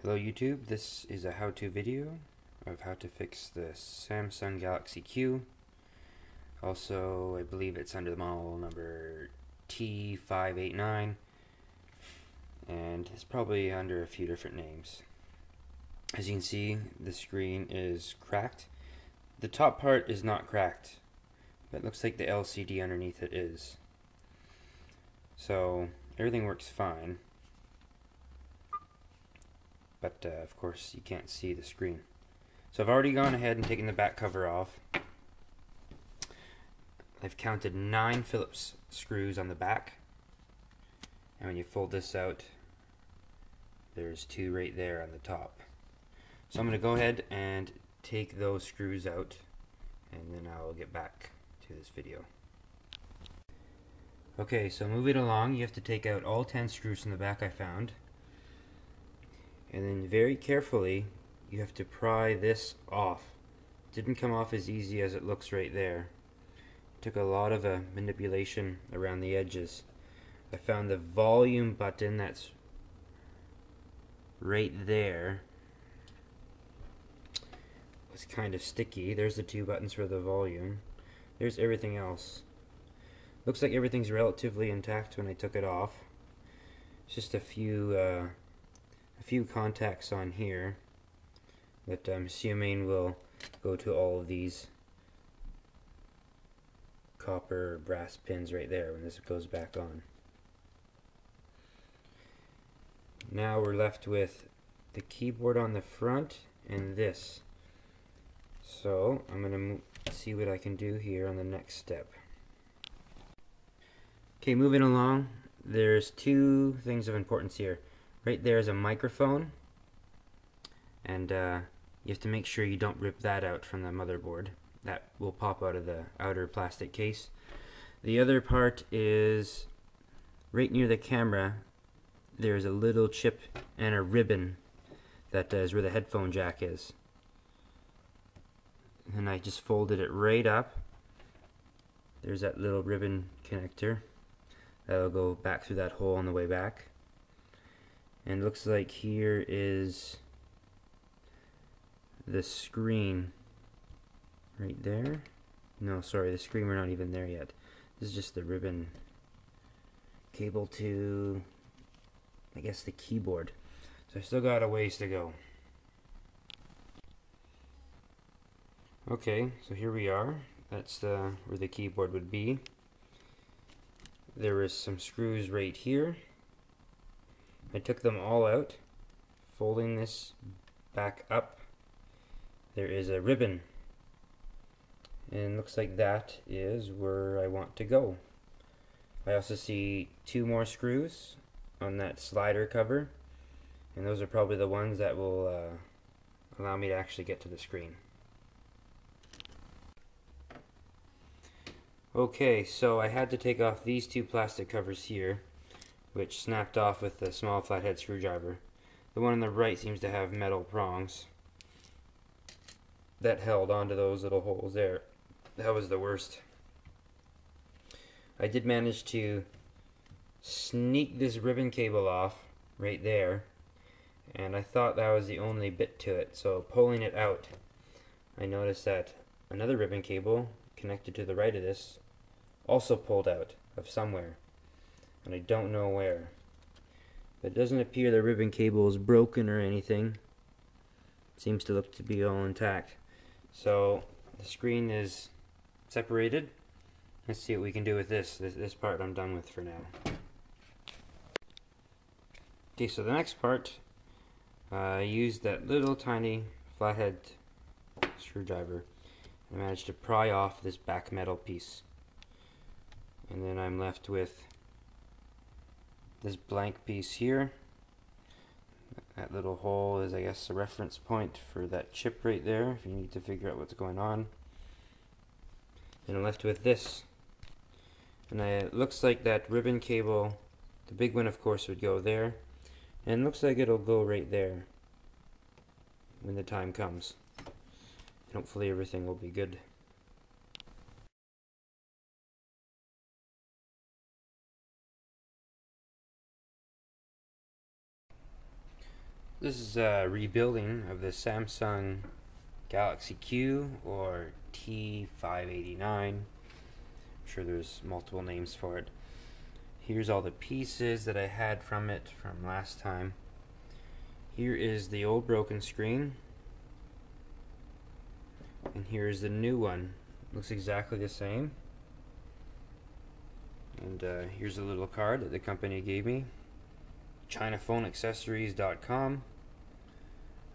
Hello YouTube, this is a how-to video of how to fix the Samsung Galaxy Q. Also, I believe it's under the model number T589 and it's probably under a few different names. As you can see, the screen is cracked. The top part is not cracked, but it looks like the LCD underneath it is. So everything works fine. But of course you can't see the screen. So I've already gone ahead and taken the back cover off. I've counted 9 Phillips screws on the back, and when you fold this out, there's 2 right there on the top. So I'm going to go ahead and take those screws out, and then I'll get back to this video. Okay, so moving along, you have to take out all 10 screws from the back I found. And then very carefully, you have to pry this off. It didn't come off as easy as it looks right there. It took a lot of manipulation around the edges. I found the volume button that's right there was kind of sticky. There's the 2 buttons for the volume. There's everything else. Looks like everything's relatively intact when I took it off. It's just a few contacts on here that I'm assuming will go to all of these copper or brass pins right there when this goes back on. Now we're left with the keyboard on the front and this. So I'm going to see what I can do here on the next step. Okay, moving along, there's 2 things of importance here. Right there is a microphone, and you have to make sure you don't rip that out from the motherboard. That will pop out of the outer plastic case. The other part is right near the camera. There's a little chip and a ribbon that is where the headphone jack is. And I just folded it right up. There's that little ribbon connector. That'll go back through that hole on the way back. And it looks like here is the screen right there. No, sorry, the screen, we're not even there yet. This is just the ribbon cable to, I guess, the keyboard. So I still got a ways to go. Okay, so here we are. That's where the keyboard would be. There is some screws right here. I took them all out. Folding this back up, there is a ribbon, and looks like that is where I want to go. I also see 2 more screws on that slider cover, and those are probably the ones that will allow me to actually get to the screen. Okay, so I had to take off these 2 plastic covers here, which snapped off with the small flathead screwdriver. The one on the right seems to have metal prongs that held onto those little holes there. That was the worst. I did manage to sneak this ribbon cable off right there, and I thought that was the only bit to it. So pulling it out, I noticed that another ribbon cable connected to the right of this also pulled out of somewhere, and I don't know where. But it doesn't appear the ribbon cable is broken or anything. It seems to look to be all intact. So the screen is separated. Let's see what we can do with this. This part I'm done with for now. Okay, so the next part, I used that little tiny flathead screwdriver. I managed to pry off this back metal piece. And then I'm left with this blank piece here. That little hole is, I guess, a reference point for that chip right there if you need to figure out what's going on. And I'm left with this. And it looks like that ribbon cable, the big one of course, would go there. And it looks like it'll go right there when the time comes. And hopefully everything will be good. This is a rebuilding of the Samsung Galaxy Q or T589. I'm sure there's multiple names for it. Here's all the pieces that I had from it from last time. Here is the old broken screen, and here's the new one. Looks exactly the same. And here's a little card that the company gave me. ChinaPhoneAccessories.com.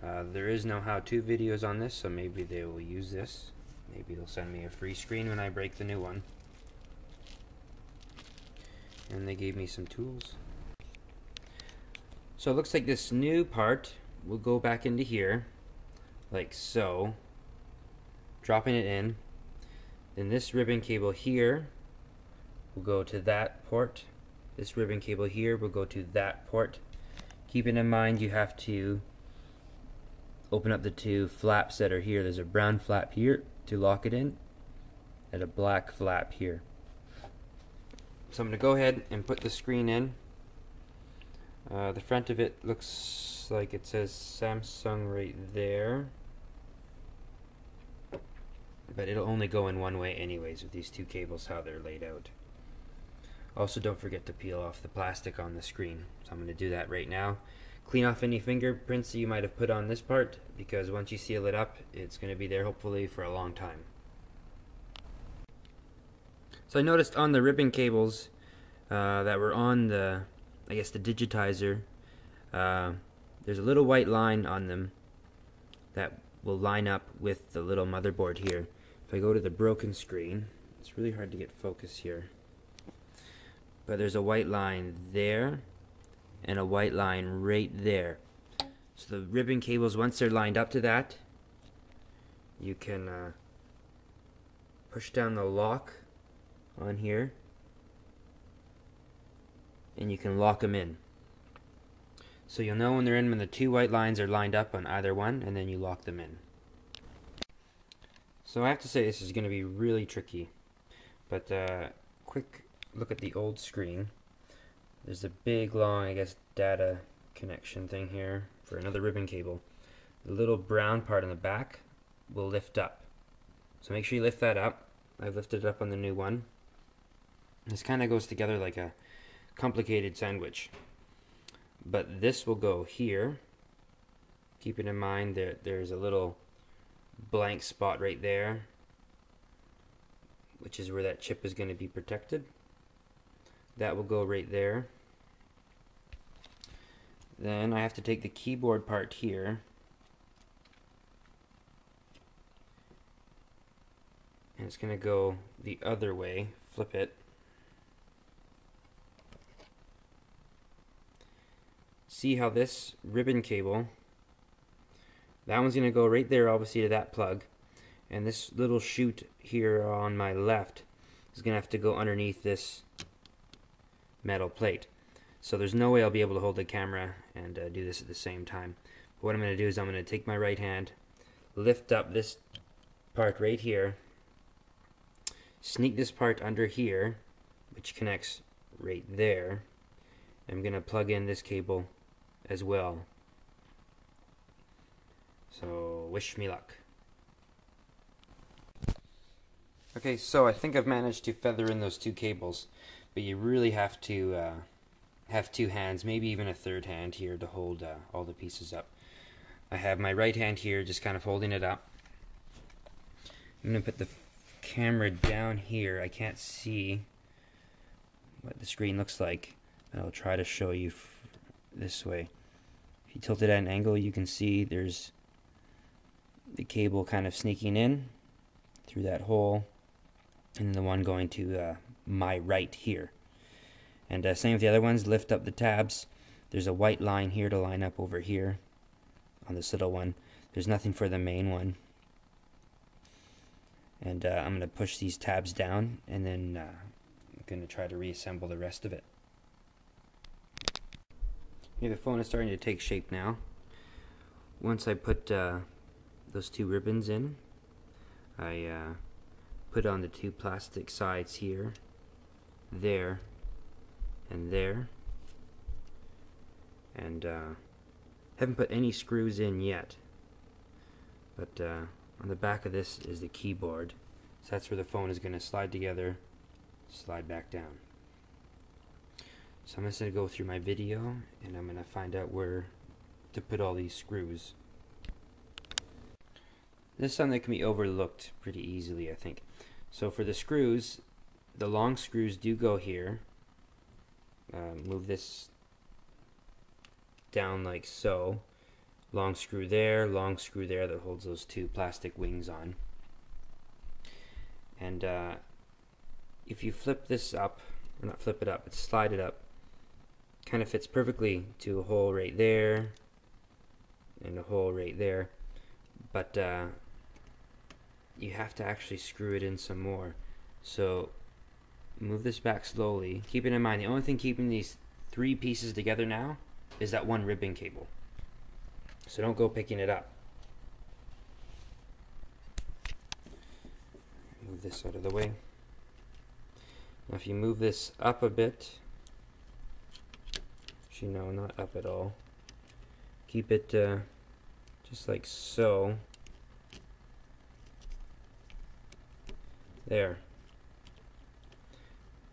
There is no how-to videos on this, so maybe they will use this. Maybe they'll send me a free screen when I break the new one. And they gave me some tools. So it looks like this new part will go back into here, like so, dropping it in. Then this ribbon cable here will go to that port. This ribbon cable here will go to that port. Keeping in mind you have to open up the two flaps that are here. There's a brown flap here to lock it in, and a black flap here. So I'm going to go ahead and put the screen in. The front of it looks like it says Samsung right there, but it'll only go in one way anyways with these two cables, how they're laid out. Also, don't forget to peel off the plastic on the screen. So I'm going to do that right now. Clean off any fingerprints that you might have put on this part, because once you seal it up, it's going to be there hopefully for a long time. So I noticed on the ribbon cables that were on the, I guess the digitizer, there's a little white line on them that will line up with the little motherboard here. If I go to the broken screen, it's really hard to get focus here, but there's a white line there and a white line right there. So the ribbon cables, once they're lined up to that, you can push down the lock on here and you can lock them in. So you'll know when they're in when the two white lines are lined up on either one, and then you lock them in. So I have to say this is going to be really tricky, but quick look at the old screen. There's a big long, I guess, data connection thing here for another ribbon cable. The little brown part in the back will lift up, so make sure you lift that up. I've lifted it up on the new one. This kind of goes together like a complicated sandwich, but this will go here. Keeping in mind that there's a little blank spot right there, which is where that chip is going to be protected. That will go right there. Then I have to take the keyboard part here and it's going to go the other way. Flip it. See how this ribbon cable, that one's going to go right there obviously to that plug, and this little chute here on my left is going to have to go underneath this metal plate. So there's no way I'll be able to hold the camera and do this at the same time. But what I'm going to do is I'm going to take my right hand, lift up this part right here, sneak this part under here, which connects right there. I'm going to plug in this cable as well. So wish me luck. Okay, so I think I've managed to feather in those two cables, but you really have to have two hands, maybe even a third hand here to hold all the pieces up. I have my right hand here just kind of holding it up. I'm going to put the camera down here. I can't see what the screen looks like, but I'll try to show you this way. If you tilt it at an angle, you can see there's the cable kind of sneaking in through that hole, and the one going to my right here. And same with the other ones. Lift up the tabs. There's a white line here to line up over here on this little one. There's nothing for the main one. And I'm going to push these tabs down, and then I'm going to try to reassemble the rest of it. Here, the phone is starting to take shape now. Once I put those two ribbons in, I put on the two plastic sides here, there, and there, and Haven't put any screws in yet, but on the back of this is the keyboard, so that's where the phone is going to slide together, slide back down. So I'm just going to go through my video and I'm going to find out where to put all these screws. This is something that can be overlooked pretty easily, I think. So for the screws, the long screws do go here. Move this down like so. Long screw there that holds those two plastic wings on. And if you flip this up, or not flip it up, but slide it up, kind of fits perfectly to a hole right there and a hole right there. But you have to actually screw it in some more. So move this back slowly. Keeping in mind, the only thing keeping these three pieces together now is that one ribbon cable. So don't go picking it up. Move this out of the way. Now if you move this up a bit, actually no, not up at all. Keep it just like so. There.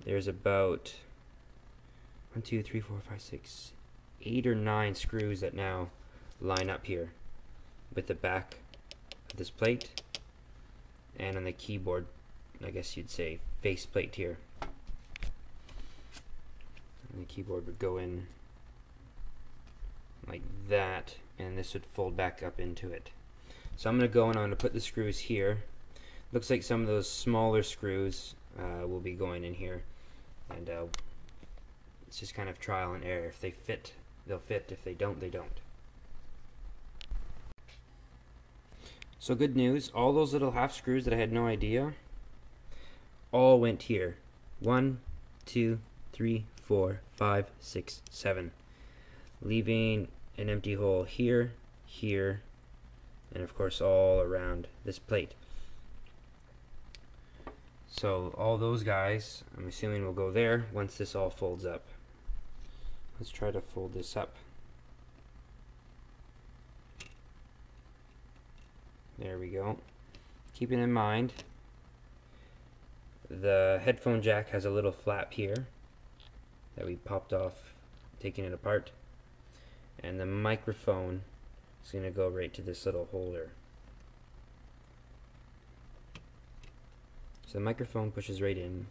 There's about 1, 2, 3, 4, 5, 6, 8 or 9 screws that now line up here with the back of this plate and on the keyboard, I guess you'd say faceplate here. And the keyboard would go in like that, and this would fold back up into it. So I'm going to go and I'm going to put the screws here. Looks like some of those smaller screws will be going in here, and it's just kind of trial and error. If they fit, they'll fit. If they don't, they don't. So good news, all those little half screws that I had no idea, all went here. 1, 2, 3, 4, 5, 6, 7. Leaving an empty hole here, here, and of course all around this plate. So all those guys, I'm assuming, will go there once this all folds up. Let's try to fold this up. There we go. Keeping in mind, the headphone jack has a little flap here that we popped off taking it apart, and the microphone is going to go right to this little holder. So the microphone pushes right in.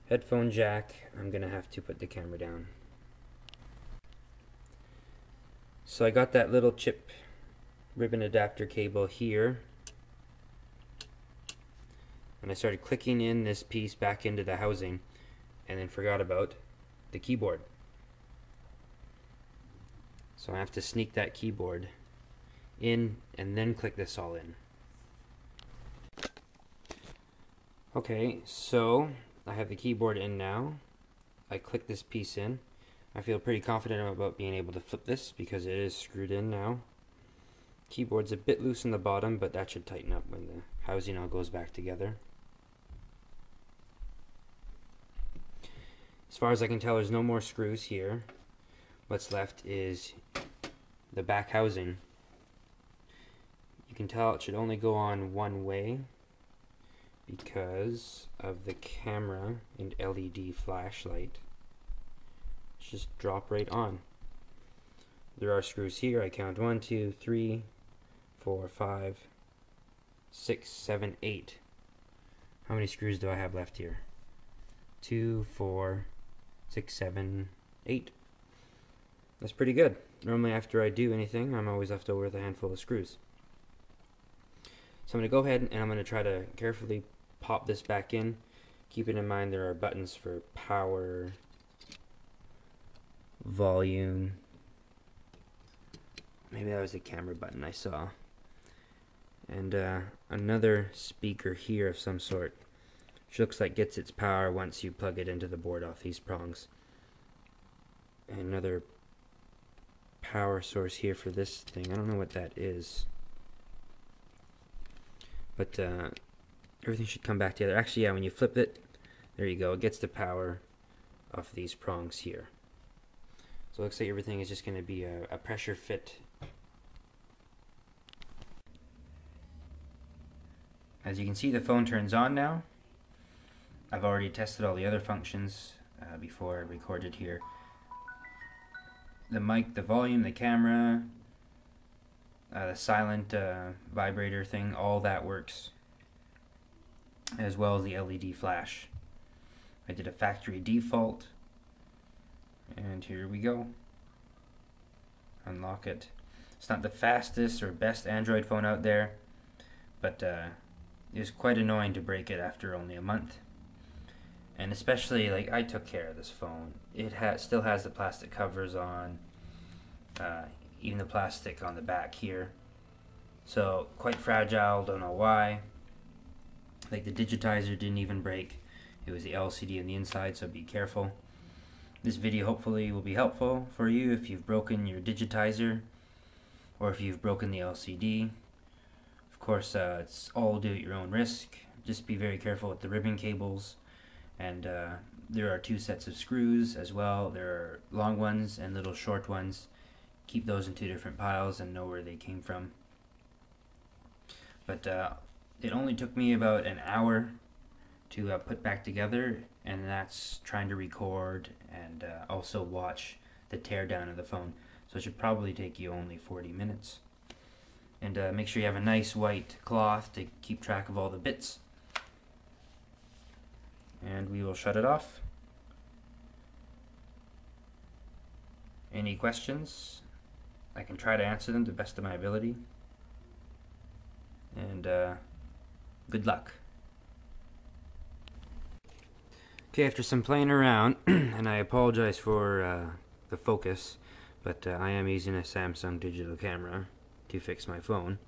Headphone jack, I'm going to have to put the camera down. So I got that little chip ribbon adapter cable here, and I started clicking in this piece back into the housing and then forgot about the keyboard. So I have to sneak that keyboard in and then click this all in. Okay, so I have the keyboard in now. I click this piece in. I feel pretty confident about being able to flip this because it is screwed in now. Keyboard's a bit loose in the bottom, but that should tighten up when the housing all goes back together. As far as I can tell, there's no more screws here. What's left is the back housing. You can tell it should only go on one way because of the camera and LED flashlight. Just drop right on. There are screws here. I count 1, 2, 3, 4, 5, 6, 7, 8. How many screws do I have left here? 2, 4, 6, 7, 8. That's pretty good. Normally after I do anything, I'm always left over with a handful of screws. So I'm going to go ahead and I'm going to try to carefully pop this back in. Keeping in mind there are buttons for power, volume. Maybe that was the camera button I saw. And another speaker here of some sort, which looks like gets its power once you plug it into the board off these prongs. And another power source here for this thing. I don't know what that is. But everything should come back together. Actually, yeah, when you flip it, there you go. It gets the power off these prongs here. So it looks like everything is just going to be a pressure fit. As you can see, the phone turns on now. I've already tested all the other functions before I recorded here. The mic, the volume, the camera, the silent vibrator thing, all that works, as well as the LED flash. I did a factory default, and here we go. Unlock it. It's not the fastest or best Android phone out there, but it was quite annoying to break it after only a month. And especially, like, I took care of this phone. It still has the plastic covers on, even the plastic on the back here. So, quite fragile, don't know why. Like, the digitizer didn't even break. It was the LCD on the inside, so be careful. This video hopefully will be helpful for you if you've broken your digitizer or if you've broken the LCD. Of course, it's all do at your own risk. Just be very careful with the ribbon cables. And there are 2 sets of screws as well. There are long ones and little short ones. Keep those in 2 different piles and know where they came from. But it only took me about an hour to put back together, and that's trying to record and also watch the teardown of the phone. So it should probably take you only 40 minutes. And make sure you have a nice white cloth to keep track of all the bits. And we will shut it off. Any questions? I can try to answer them to the best of my ability. And good luck. Okay, after some playing around, and I apologize for the focus, but I am using a Samsung digital camera to fix my phone.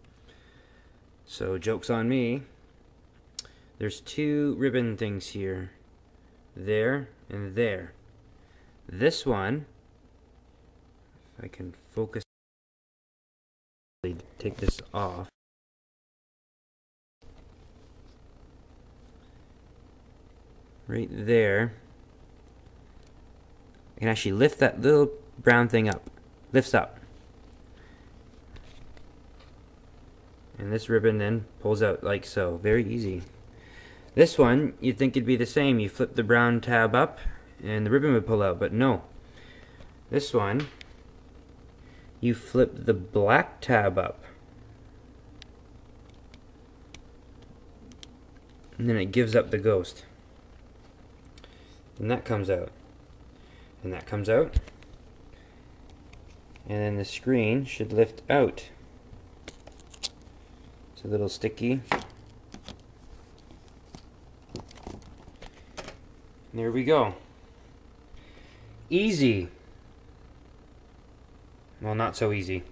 So joke's on me. There's 2 ribbon things here. There and there. This one, if I can focus, take this off. Right there. I can actually lift that little brown thing up. Lifts up. And this ribbon then pulls out like so. Very easy. This one, you'd think it'd be the same. You flip the brown tab up and the ribbon would pull out, but no. This one, you flip the black tab up. And then it gives up the ghost. And that comes out. And that comes out. And then the screen should lift out. It's a little sticky. There we go. Easy. Well, not so easy.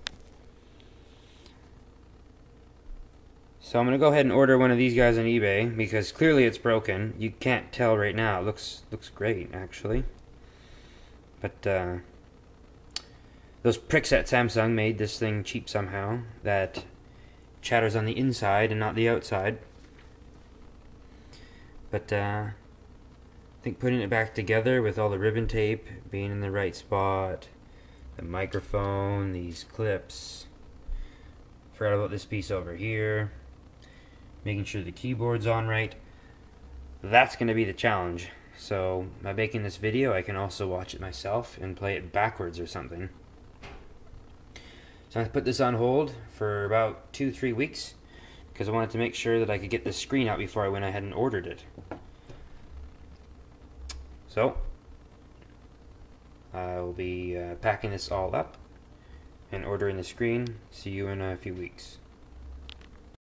So I'm gonna go ahead and order one of these guys on eBay because clearly it's broken. You can't tell right now. It looks great actually. But those pricks at Samsung made this thing cheap somehow that chatters on the inside and not the outside. But I think putting it back together with all the ribbon tape being in the right spot, the microphone, these clips, forgot about this piece over here, making sure the keyboard's on right, that's going to be the challenge. So by making this video I can also watch it myself and play it backwards or something. So I put this on hold for about 2-3 weeks because I wanted to make sure that I could get the screen out before I went ahead and ordered it. So I'll be packing this all up and ordering the screen. See you in a few weeks.